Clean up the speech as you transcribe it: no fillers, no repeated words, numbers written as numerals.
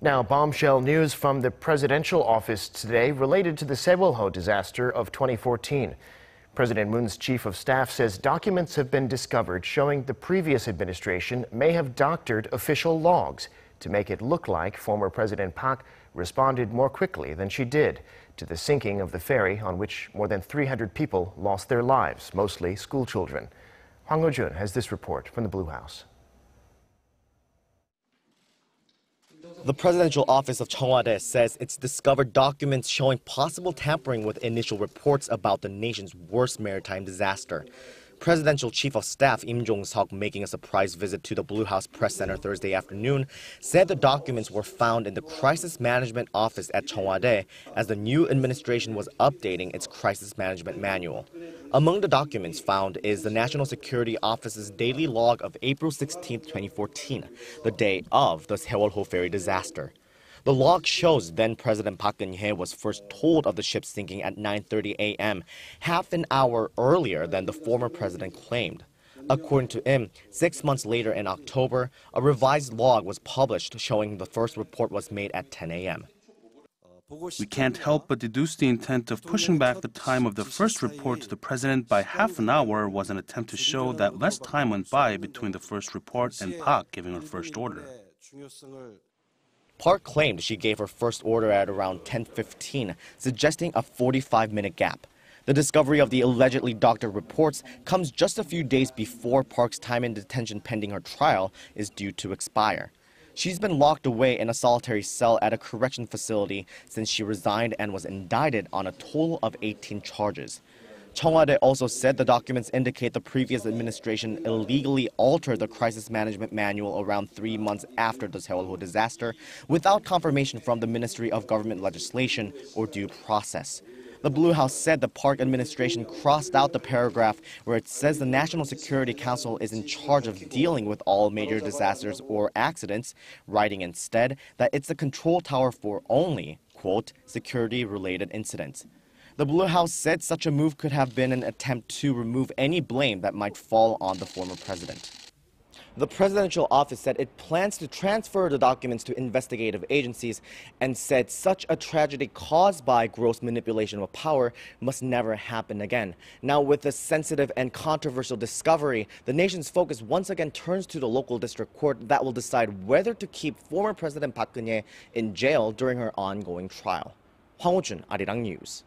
Now, bombshell news from the presidential office today related to the Sewol-ho disaster of 2014. President Moon's chief of staff says documents have been discovered showing the previous administration may have doctored official logs to make it look like former President Park responded more quickly than she did to the sinking of the ferry on which more than 300 people lost their lives, mostly school children. Hwang Hojun has this report from the Blue House. The presidential office of Cheong Wa Dae says it's discovered documents showing possible tampering with initial reports about the nation's worst maritime disaster. Presidential Chief of Staff Jong-seok, making a surprise visit to the Blue House Press Center Thursday afternoon, said the documents were found in the Crisis Management Office at Cheong Wa Dae as the new administration was updating its crisis management manual. Among the documents found is the National Security Office's daily log of April 16, 2014, the day of the Sewol-ho ferry disaster. The log shows then-President Park Geun-hye was first told of the ship sinking at 9:30 a.m., half an hour earlier than the former president claimed. According to him, 6 months later in October, a revised log was published showing the first report was made at 10 a.m. We can't help but deduce the intent of pushing back the time of the first report to the president by half an hour was an attempt to show that less time went by between the first report and Park giving her first order. Park claimed she gave her first order at around 10:15, suggesting a 45-minute gap. The discovery of the allegedly doctored reports comes just a few days before Park's time in detention pending her trial is due to expire. She's been locked away in a solitary cell at a correction facility since she resigned and was indicted on a total of 18 charges. Cheong Wa Dae also said the documents indicate the previous administration illegally altered the crisis management manual around 3 months after the Sewol-ho disaster without confirmation from the Ministry of Government Legislation or due process. The Blue House said the Park administration crossed out the paragraph where it says the National Security Council is in charge of dealing with all major disasters or accidents, writing instead that it's the control tower for only, quote, security-related incidents. The Blue House said such a move could have been an attempt to remove any blame that might fall on the former president. The presidential office said it plans to transfer the documents to investigative agencies and said such a tragedy caused by gross manipulation of power must never happen again. Now, with this sensitive and controversial discovery, the nation's focus once again turns to the local district court that will decide whether to keep former President Park Geun-hye in jail during her ongoing trial. Hwang Hojun, Arirang News.